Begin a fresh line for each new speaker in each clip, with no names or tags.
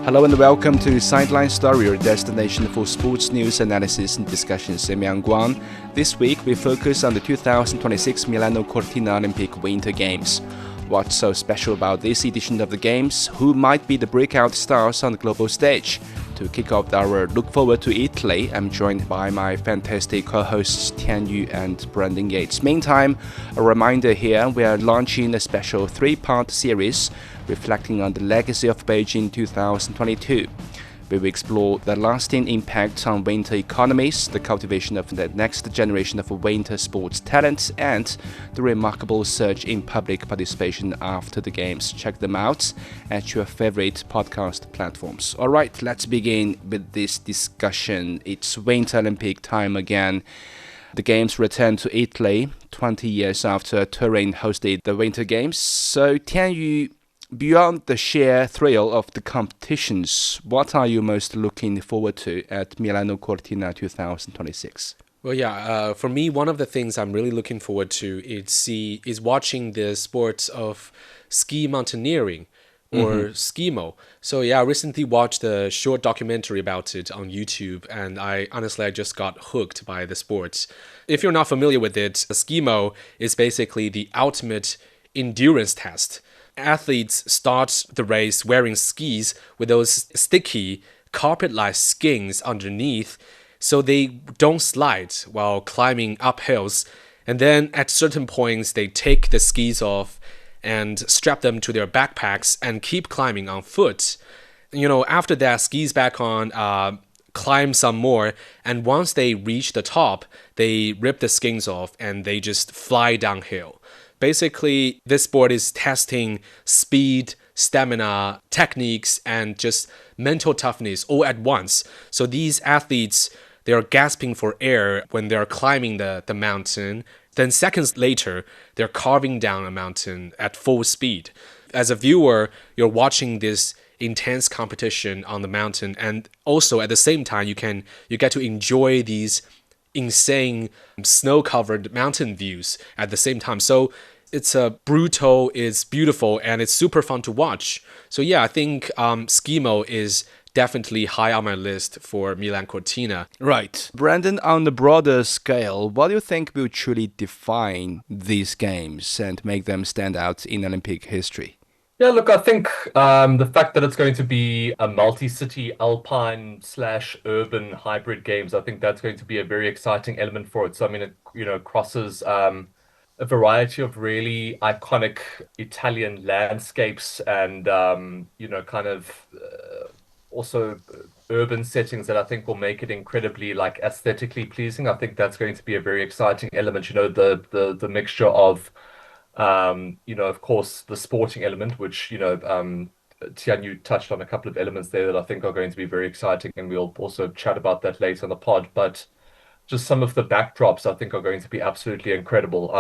Hello and welcome to Sideline Story, your destination for sports news, analysis and discussions. I'm Yang Guang. This week we focus on the 2026 Milano-Cortina Olympic Winter Games. What's so special about this edition of the Games? Who might be the breakout stars on the global stage? To kick off our look forward to Italy, I'm joined by my fantastic co-hosts Tian Yu and Brandon Yates. Meantime, a reminder here, we are launching a special 3-part series reflecting on the legacy of Beijing 2022. We will explore the lasting impact on winter economies, the cultivation of the next generation of winter sports talents, and the remarkable surge in public participation after the Games. Check them out at your favorite podcast platforms. All right, let's begin with this discussion. It's Winter Olympic time again. The Games return to Italy 20 years after Turin hosted the Winter Games. So, Tian Yu, beyond the sheer thrill of the competitions, what are you most looking forward to at Milano-Cortina 2026?
Well, for me, one of the things I'm really looking forward to is watching the sports of ski mountaineering or skimo. So I recently watched a short documentary about it on YouTube, and I just got hooked by the sport. If you're not familiar with it, skimo is basically the ultimate endurance test. Athletes start the race wearing skis with those sticky, carpet-like skins underneath so they don't slide while climbing up hills. And then at certain points, they take the skis off and strap them to their backpacks and keep climbing on foot. After that, skis back on, climb some more, and once they reach the top, they rip the skins off and they just fly downhill. Basically, this sport is testing speed, stamina, techniques, and just mental toughness all at once. So these athletes, they are gasping for air when they're climbing the mountain. Then seconds later, they're carving down a mountain at full speed. As a viewer, you're watching this intense competition on the mountain, and also at the same time, you get to enjoy these insane snow-covered mountain views at the same time. So it's brutal, it's beautiful, and it's super fun to watch. So I think skimo is definitely high on my list for Milan-Cortina.
Right. Brandon, on the broader scale, what do you think will truly define these games and make them stand out in Olympic history?
Yeah, look, I think the fact that it's going to be a multi-city Alpine/urban hybrid games, I think that's going to be a very exciting element for it. So, I mean, it crosses a variety of really iconic Italian landscapes and, also urban settings that I think will make it incredibly aesthetically pleasing. I think that's going to be a very exciting element. The mixture of of course, the sporting element, which, Tian, you touched on a couple of elements there that I think are going to be very exciting, and we'll also chat about that later in the pod. But just some of the backdrops I think are going to be absolutely incredible.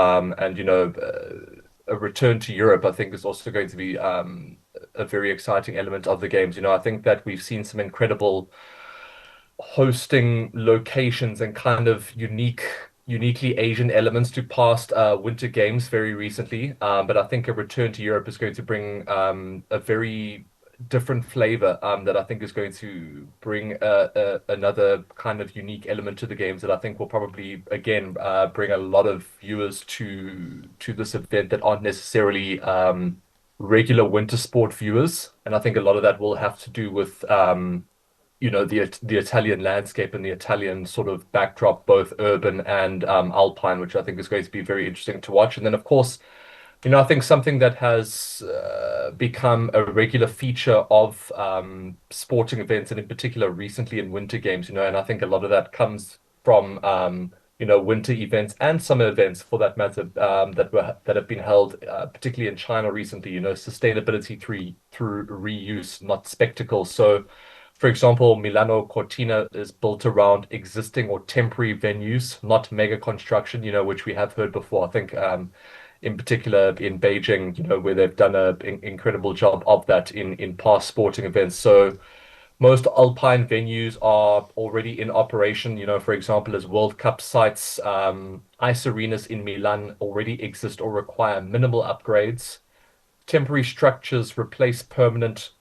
A return to Europe, I think, is also going to be a very exciting element of the games. I think that we've seen some incredible hosting locations and kind of uniquely Asian elements to past winter games very recently. But I think a return to Europe is going to bring a very different flavor that I think is going to bring another kind of unique element to the games that I think will probably, again, bring a lot of viewers to this event that aren't necessarily regular winter sport viewers. And I think a lot of that will have to do with the Italian landscape and the Italian sort of backdrop, both urban and Alpine, which I think is going to be very interesting to watch. And then, of course, I think something that has become a regular feature of sporting events, and in particular recently in winter games, and I think a lot of that comes from winter events and summer events, for that matter, that have been held, particularly in China recently. Sustainability through reuse, not spectacle. So, for example, Milano-Cortina is built around existing or temporary venues, not mega construction, which we have heard before. I think in particular in Beijing, where they've done an incredible job of that in past sporting events. So Most Alpine venues are already in operation. For example, as World Cup sites, ice arenas in Milan already exist or require minimal upgrades. Temporary structures replace permanent,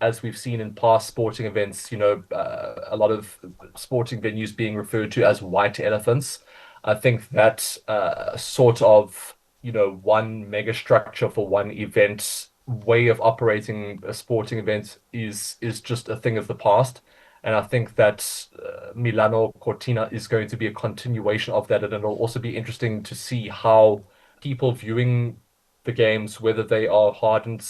as we've seen in past sporting events, a lot of sporting venues being referred to as white elephants. I think that sort of, one mega structure for one event way of operating a sporting event is just a thing of the past. And I think that Milano-Cortina is going to be a continuation of that. And it'll also be interesting to see how people viewing the games, whether they are hardened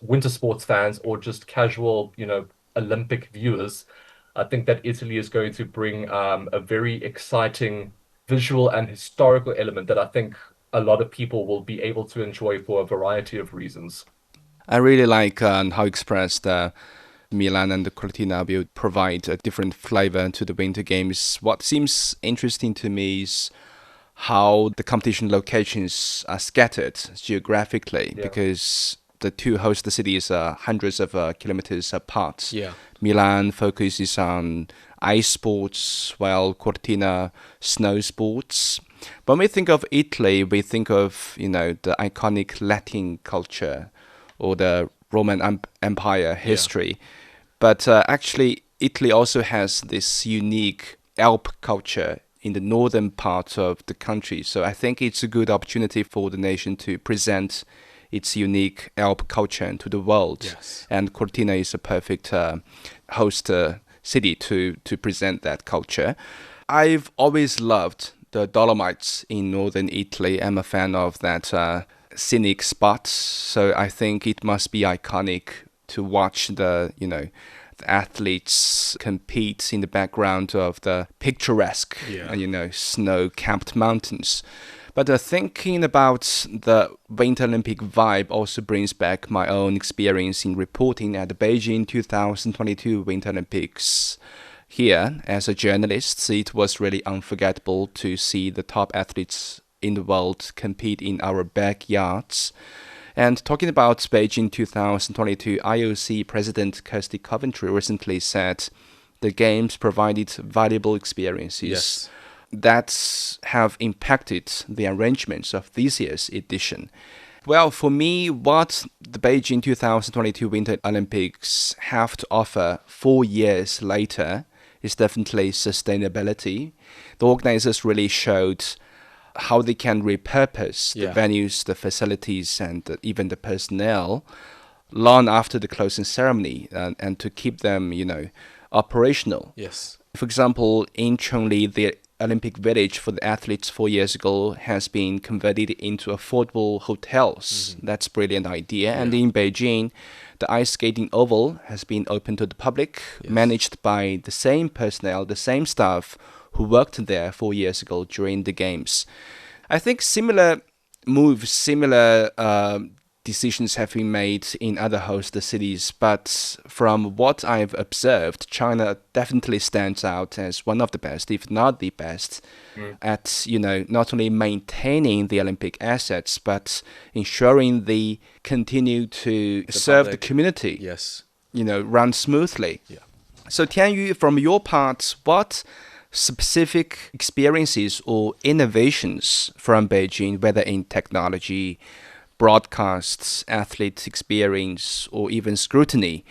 winter sports fans or just casual, Olympic viewers. I think that Italy is going to bring a very exciting visual and historical element that I think a lot of people will be able to enjoy for a variety of reasons.
I really like how expressed Milan and the Cortina will provide a different flavor to the Winter Games. What seems interesting to me is how the competition locations are scattered geographically
Yeah.
because the two host cities are hundreds of kilometers apart.
Yeah.
Milan focuses on ice sports, while Cortina snow sports. When we think of Italy, we think of the iconic Latin culture or the Roman Empire
Yeah.
history. But actually, Italy also has this unique Alp culture in the northern part of the country. So I think it's a good opportunity for the nation to present its unique Alp culture to the world.
Yes.
And Cortina is a perfect host city to present that culture. I've always loved the Dolomites in northern Italy. I'm a fan of that scenic spot. So I think it must be iconic to watch the athletes compete in the background of the picturesque,
Yeah.
snow-capped mountains. But thinking about the Winter Olympic vibe also brings back my own experience in reporting at the Beijing 2022 Winter Olympics. Here, as a journalist, it was really unforgettable to see the top athletes in the world compete in our backyards. And talking about Beijing 2022, IOC President Kirsty Coventry recently said the Games provided valuable experiences
Yes.
that have impacted the arrangements of this year's edition. Well, for me, what the Beijing 2022 Winter Olympics have to offer 4 years later is definitely sustainability. The organizers really showed how they can repurpose the
Yeah.
venues, the facilities, and even the personnel long after the closing ceremony and to keep them, operational.
Yes.
For example, in Chongli, the Olympic Village for the athletes 4 years ago has been converted into affordable hotels. That's a brilliant idea. And
Yeah.
in Beijing, the ice skating oval has been open to the public,
Yes.
managed by the same personnel, the same staff who worked there 4 years ago during the games. I think similar moves, similar decisions have been made in other host cities, but from what I've observed, China definitely stands out as one of the best, if not the best, at not only maintaining the Olympic assets, but ensuring they continue to serve the
public.
community,
Yes.
run smoothly.
Yeah.
So Tianyu, from your part, what specific experiences or innovations from Beijing, whether in technology, broadcasts, athlete experience, or even scrutiny,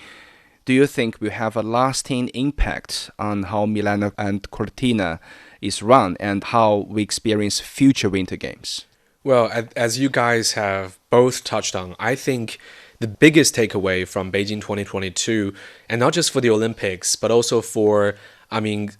do you think will have a lasting impact on how Milano and Cortina is run and how we experience future Winter Games?
Well, as you guys have both touched on, I think the biggest takeaway from Beijing 2022, and not just for the Olympics, but also for,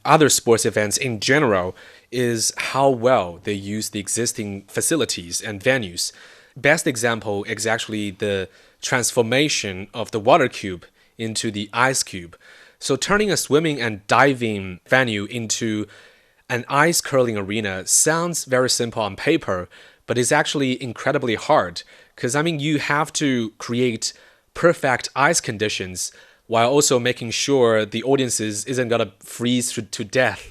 other sports events in general, is how well they use the existing facilities and venues. Best example is actually the transformation of the water cube into the ice cube. So turning a swimming and diving venue into an ice curling arena sounds very simple on paper, but it's actually incredibly hard because you have to create perfect ice conditions while also making sure the audiences isn't gonna freeze to death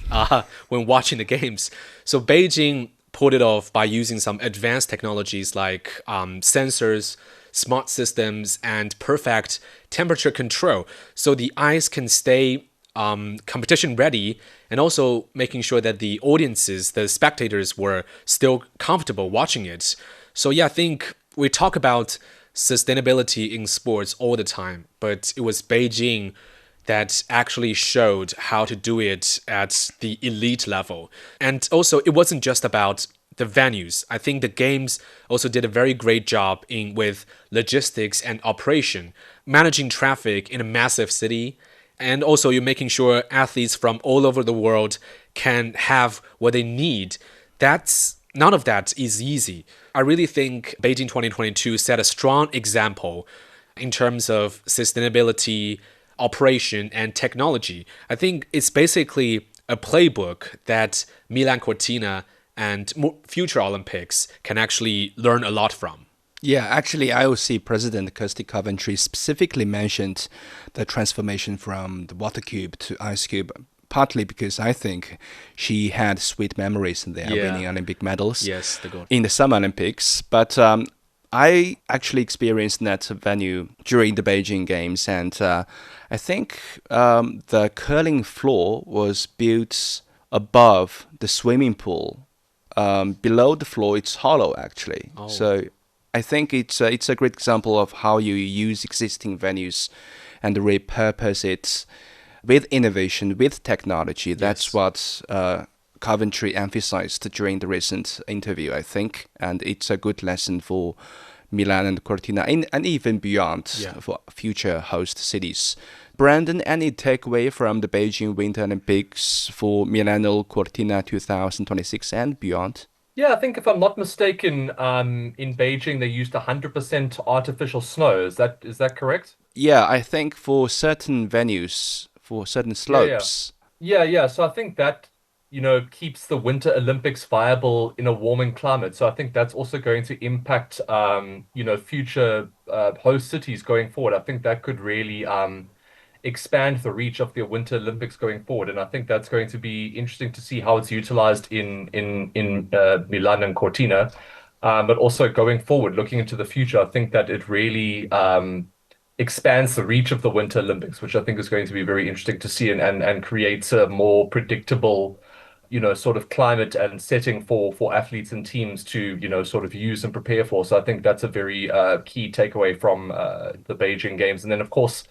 when watching the games. So Beijing pulled it off by using some advanced technologies like sensors, smart systems and perfect temperature control, so the ice can stay competition ready, and also making sure that the audiences, the spectators, were still comfortable watching it. So yeah, I think we talk about sustainability in sports all the time, but it was Beijing that actually showed how to do it at the elite level. And also, it wasn't just about the venues. I think the games also did a very great job in with logistics and operation, managing traffic in a massive city, and also you're making sure athletes from all over the world can have what they need. That's none of that is easy. I really think Beijing 2022 set a strong example in terms of sustainability, operation, and technology. I think it's basically a playbook that Milan Cortina and future Olympics can actually learn a lot from.
Yeah, actually, IOC President Kirsty Coventry specifically mentioned the transformation from the water cube to ice cube, partly because I think she had sweet memories there, winning Olympic medals
Yes, the gold.
in the Summer Olympics. But I actually experienced that venue during the Beijing Games, and I think the curling floor was built above the swimming pool. Below the floor, it's hollow, actually.
Oh.
So I think it's a great example of how you use existing venues and repurpose it with innovation, with technology. That's what Coventry emphasized during the recent interview, I think. And it's a good lesson for Milan and Cortina and even beyond for future host cities. Brandon, any takeaway from the Beijing Winter Olympics for Milano-Cortina 2026 and beyond?
Yeah, I think if I'm not mistaken, in Beijing they used 100% artificial snow. Is that correct?
Yeah, I think for certain venues, for certain
Yeah, yeah.
slopes.
Yeah. So I think that, keeps the Winter Olympics viable in a warming climate. So I think that's also going to impact, future host cities going forward. I think that could really expand the reach of the Winter Olympics going forward. And I think that's going to be interesting to see how it's utilized in Milan and Cortina. But also going forward, looking into the future, I think that it really expands the reach of the Winter Olympics, which I think is going to be very interesting to see and creates a more predictable, sort of climate and setting for athletes and teams to, sort of use and prepare for. So I think that's a very key takeaway from the Beijing Games. And then, of course,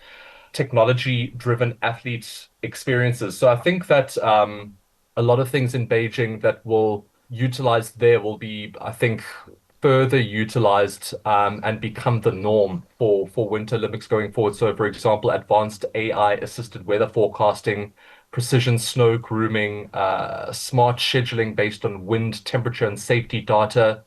technology-driven athlete experiences. So I think that a lot of things in Beijing that will utilize there will be, I think, further utilized and become the norm for Winter Olympics going forward. So, for example, advanced AI-assisted weather forecasting, precision snow grooming, smart scheduling based on wind, temperature, and safety data.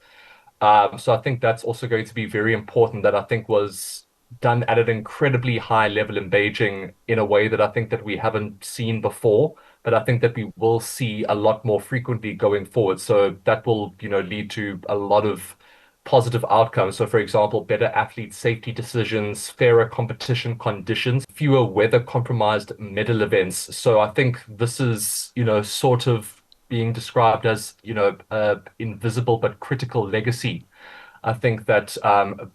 So I think that's also going to be very important that I think was done at an incredibly high level in Beijing in a way that I think that we haven't seen before, but I think that we will see a lot more frequently going forward. So that will, lead to a lot of positive outcomes. So for example, better athlete safety decisions, fairer competition conditions, fewer weather compromised medal events. So I think this is, sort of being described as, invisible but critical legacy. I think that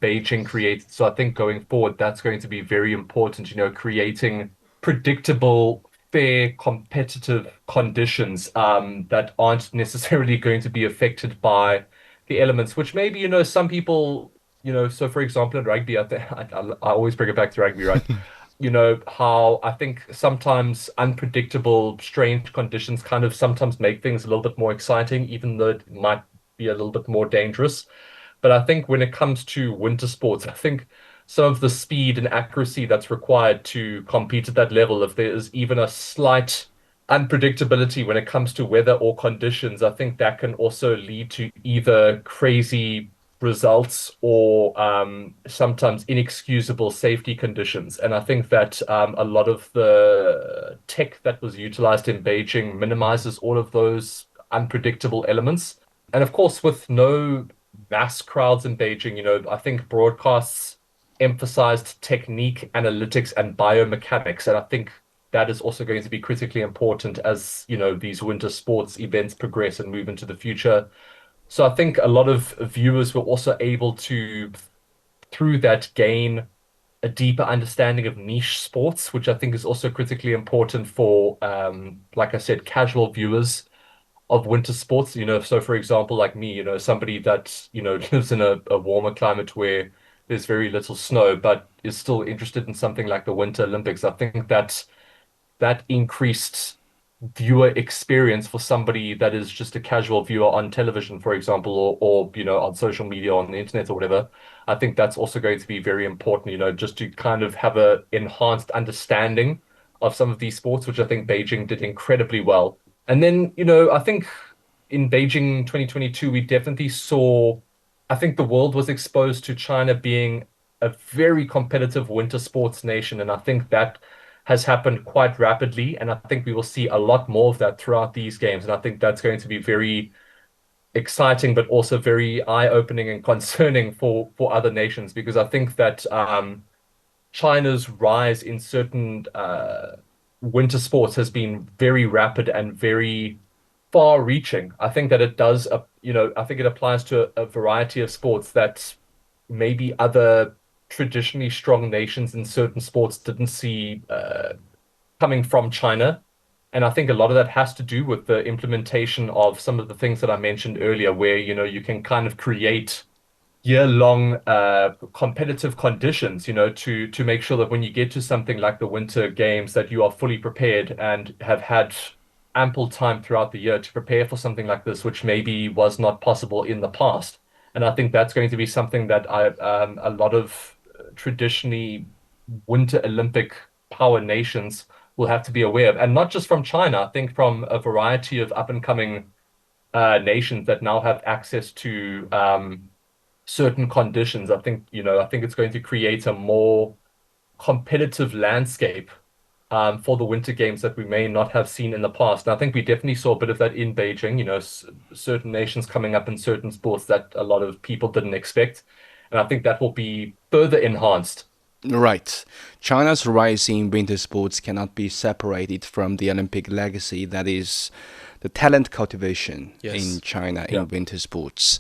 Beijing creates. So I think going forward, that's going to be very important, creating predictable, fair, competitive conditions that aren't necessarily going to be affected by the elements, which maybe, some people, so for example, in rugby, I always bring it back to rugby, right? How I think sometimes unpredictable, strange conditions kind of sometimes make things a little bit more exciting, even though it might be a little bit more dangerous. But I think when it comes to winter sports, I think some of the speed and accuracy that's required to compete at that level, if there is even a slight unpredictability when it comes to weather or conditions, I think that can also lead to either crazy results or sometimes inexcusable safety conditions. And I think that a lot of the tech that was utilized in Beijing minimizes all of those unpredictable elements. And of course, with no mass crowds in Beijing, I think broadcasts emphasized technique, analytics, and biomechanics. And I think that is also going to be critically important as, these winter sports events progress and move into the future. So I think a lot of viewers were also able to through that gain a deeper understanding of niche sports, which I think is also critically important for, like I said, casual viewers of winter sports. So for example, like me, somebody that, lives in a warmer climate where there's very little snow, but is still interested in something like the Winter Olympics. I think that increased viewer experience for somebody that is just a casual viewer on television, for example, or on social media, on the internet or whatever. I think that's also going to be very important, just to kind of have a enhanced understanding of some of these sports, which I think Beijing did incredibly well. And then, I think in Beijing 2022, we definitely saw, I think the world was exposed to China being a very competitive winter sports nation. And I think that has happened quite rapidly. And I think we will see a lot more of that throughout these games. And I think that's going to be very exciting, but also very eye-opening and concerning for other nations, because I think that China's rise in certain winter sports has been very rapid and very far-reaching. I think that it does, I think it applies to a variety of sports that maybe other traditionally strong nations in certain sports didn't see coming from China. And I think a lot of that has to do with the implementation of some of the things that I mentioned earlier, where, you can kind of create year-long competitive conditions, to make sure that when you get to something like the Winter Games, that you are fully prepared and have had ample time throughout the year to prepare for something like this, which maybe was not possible in the past. And I think that's going to be something that a lot of traditionally Winter Olympic power nations will have to be aware of, and not just from China. I think from a variety of up-and-coming nations that now have access to certain conditions. I think it's going to create a more competitive landscape for the Winter Games that we may not have seen in the past. And I think we definitely saw a bit of that in Beijing, certain nations coming up in certain sports that a lot of people didn't expect. And I think that will be further enhanced.
Right. China's rise in winter sports cannot be separated from the Olympic legacy, that is, the talent cultivation in China in winter sports.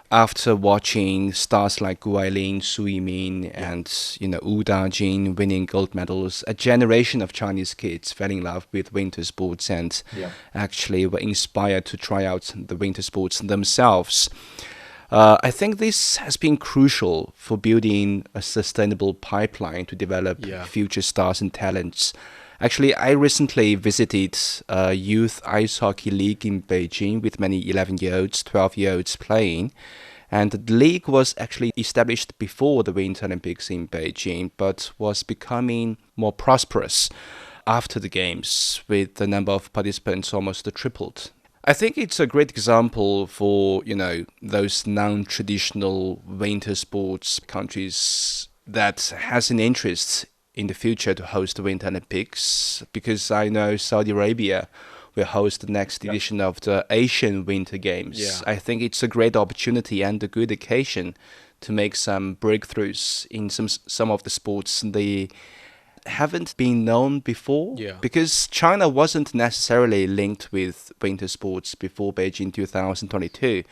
After watching stars like Gu Ailin, Su Yimin, and Wu Dajing winning gold medals, a generation of Chinese kids fell in love with winter sports and actually were inspired to try out the winter sports themselves. I think this has been crucial for building a sustainable pipeline to develop future stars and talents. Actually, I recently visited a youth ice hockey league in Beijing with many 11-year-olds, 12-year-olds playing. And the league was actually established before the Winter Olympics in Beijing, but was becoming more prosperous after the Games, with the number of participants almost tripled. I think it's a great example for, those non-traditional winter sports countries that has an interest in the future to host the Winter Olympics, because I know Saudi Arabia will host the next edition of the Asian Winter Games.
Yeah.
I think it's a great opportunity and a good occasion to make some breakthroughs in some of the sports they haven't been known before, because China wasn't necessarily linked with winter sports before Beijing 2022,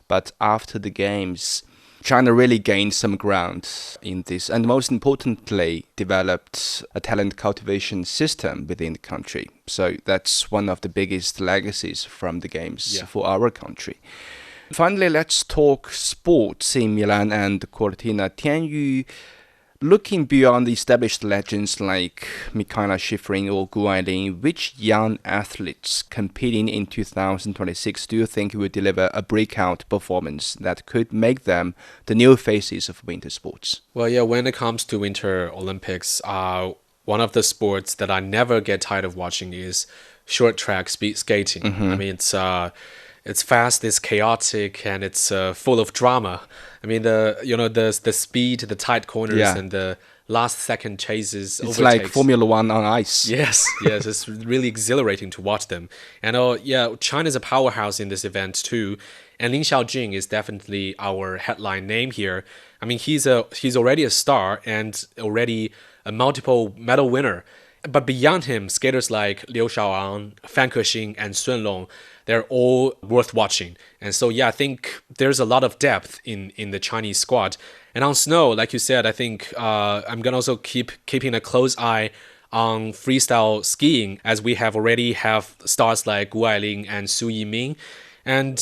but after the Games, China really gained some ground in this, and most importantly, developed a talent cultivation system within the country. So that's one of the biggest legacies from the Games for our country. Finally, let's talk sports in Milan and Cortina. Tianyu, looking beyond the established legends like Mikaela Shiffrin or Gu Ailin, which young athletes competing in 2026 do you think will deliver a breakout performance that could make them the new faces of winter sports?
Well, when it comes to Winter Olympics, one of the sports that I never get tired of watching is short track speed skating. I mean, it's fast, it's chaotic, and it's full of drama. I mean, the speed, the tight corners, and the last second chases.
It's
overtakes.
like Formula One on ice.
Yes, it's really exhilarating to watch them. And China's a powerhouse in this event too. And Lin Xiaojing is definitely our headline name here. I mean, he's already a star and already a multiple medal winner. But beyond him, skaters like Liu Shao'an, Fan Kexing, and Sun Long, they're all worth watching. And so, yeah, I think there's a lot of depth in the Chinese squad. And on snow, like you said, I think I'm gonna also keeping a close eye on freestyle skiing, as we have already have stars like Gu Ailing and Su Yiming. And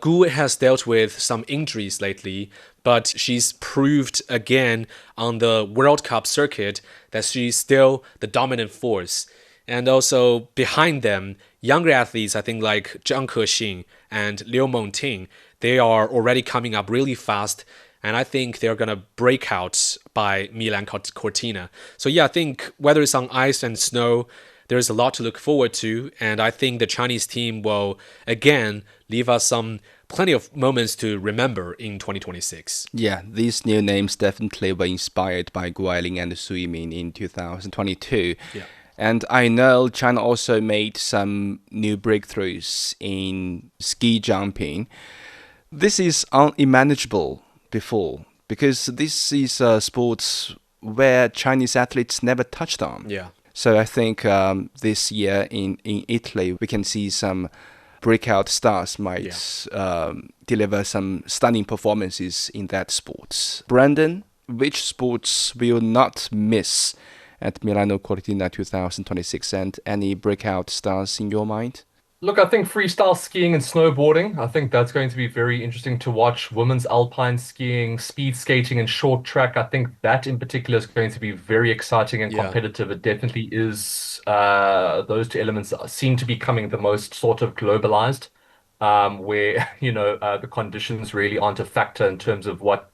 Gu has dealt with some injuries lately, but she's proved again on the World Cup circuit that she's still the dominant force. And also behind them, younger athletes, I think like Zhang Kexing and Liu Mengting, they are already coming up really fast. And I think they're going to break out by Milan-Cortina. So yeah, I think whether it's on ice and snow, there's a lot to look forward to. And I think the Chinese team will, again, leave us plenty of moments to remember in 2026.
Yeah, these new names definitely were inspired by Gu Ailing and Su Yiming in 2022.
Yeah.
And I know China also made some new breakthroughs in ski jumping. This is unimaginable before, because this is a sport where Chinese athletes never touched on.
Yeah.
So I think this year in Italy, we can see some breakout stars might deliver some stunning performances in that sport. Brandon, which sports will not miss at Milano-Cortina 2026, and any breakout stars in your mind?
Look, I think freestyle skiing and snowboarding, I think that's going to be very interesting to watch. Women's alpine skiing, speed skating, and short track, I think that in particular is going to be very exciting and competitive. It definitely is. Those two elements seem to be becoming the most sort of globalized, where, the conditions really aren't a factor in terms of what,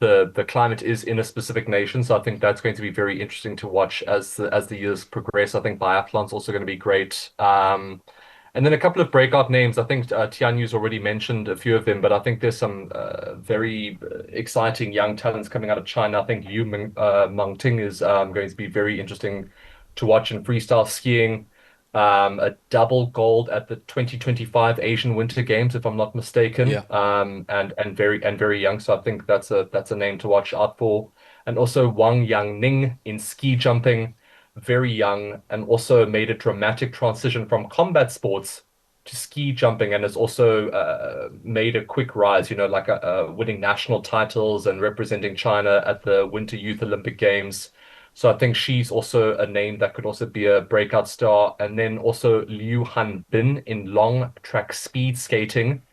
the climate is in a specific nation. So I think that's going to be very interesting to watch as the years progress. I think biathlon's also going to be great. And then a couple of breakout names. I think Tianyu's already mentioned a few of them, but I think there's some very exciting young talents coming out of China. I think Mengting is going to be very interesting to watch in freestyle skiing. A double gold at the 2025 Asian Winter Games, if I'm not mistaken.
Yeah.
And very young. So I think that's a name to watch out for. And also Wang Yangning in ski jumping, very young, and also made a dramatic transition from combat sports to ski jumping, and has also made a quick rise. Like winning national titles and representing China at the Winter Youth Olympic Games. So I think she's also a name that could also be a breakout star. And then also Liu Hanbin in long track speed skating,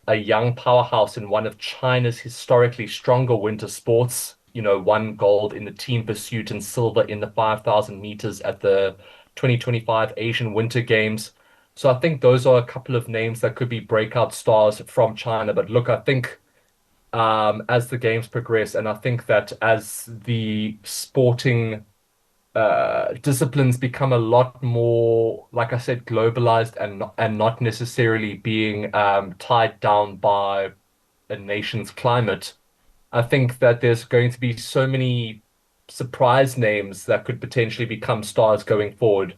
a young powerhouse in one of China's historically stronger winter sports. Won gold in the team pursuit and silver in the 5,000 meters at the 2025 Asian Winter Games. So I think those are a couple of names that could be breakout stars from China. But look, I think as the games progress, and I think that as the sporting disciplines become a lot more, like I said, globalized and not necessarily being tied down by a nation's climate, I think that there's going to be so many surprise names that could potentially become stars going forward.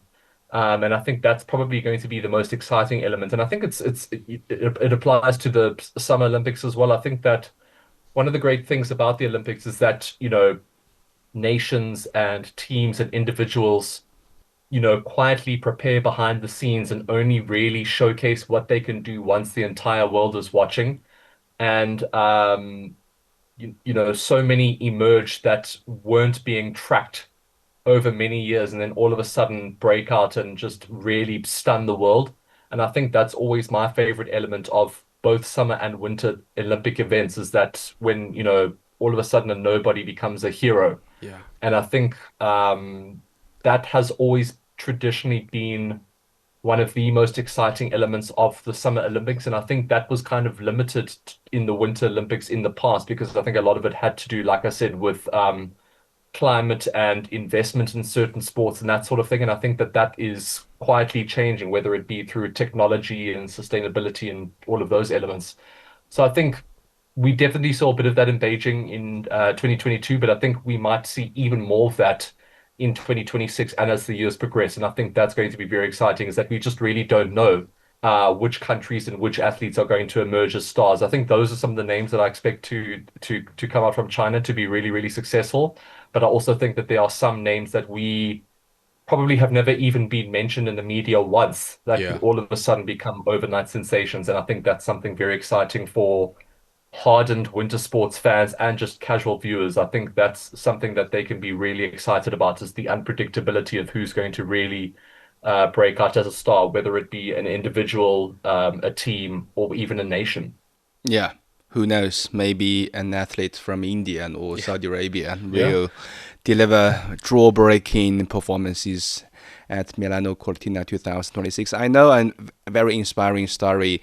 And I think that's probably going to be the most exciting element. And I think it applies to the Summer Olympics as well. I think that one of the great things about the Olympics is that, nations and teams and individuals, quietly prepare behind the scenes and only really showcase what they can do once the entire world is watching. And, so many emerged that weren't being tracked over many years and then all of a sudden break out and just really stun the world. And I think that's always my favorite element of both summer and winter Olympic events, is that when, all of a sudden a nobody becomes a hero.
Yeah.
And I think that has always traditionally been one of the most exciting elements of the Summer Olympics. And I think that was kind of limited in the Winter Olympics in the past, because I think a lot of it had to do, like I said, with climate and investment in certain sports and that sort of thing. And I think that is quietly changing, whether it be through technology and sustainability and all of those elements. So I think we definitely saw a bit of that in Beijing in 2022, but I think we might see even more of that in 2026 and as the years progress. And I think that's going to be very exciting, is that we just really don't know which countries and which athletes are going to emerge as stars. I think those are some of the names that I expect to come out from China to be really, really successful. But I also think that there are some names that we probably have never even been mentioned in the media once that could
Yeah.
all of a sudden become overnight sensations. And I think that's something very exciting for hardened winter sports fans and just casual viewers. I think that's something that they can be really excited about is the unpredictability of who's going to really break out as a star, whether it be an individual, a team, or even a nation.
Yeah, who knows? Maybe an athlete from India or
Yeah.
Saudi Arabia
Yeah.
will deliver draw-breaking performances at Milano-Cortina 2026. I know a very inspiring story.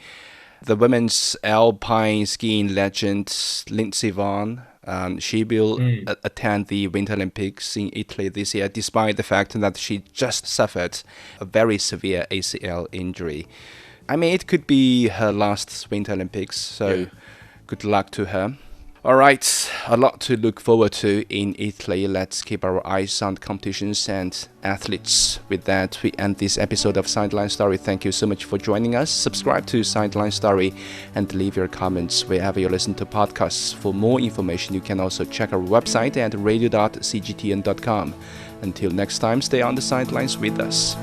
The women's alpine skiing legend Lindsey Vonn, she will
Mm.
attend the Winter Olympics in Italy this year, despite the fact that she just suffered a very severe ACL injury. I mean, it could be her last Winter Olympics, so
Yeah.
good luck to her. All right, a lot to look forward to in Italy. Let's keep our eyes on competitions and athletes. With that, we end this episode of Sideline Story. Thank you so much for joining us. Subscribe to Sideline Story and leave your comments wherever you listen to podcasts. For more information, you can also check our website at radio.cgtn.com. Until next time, stay on the sidelines with us.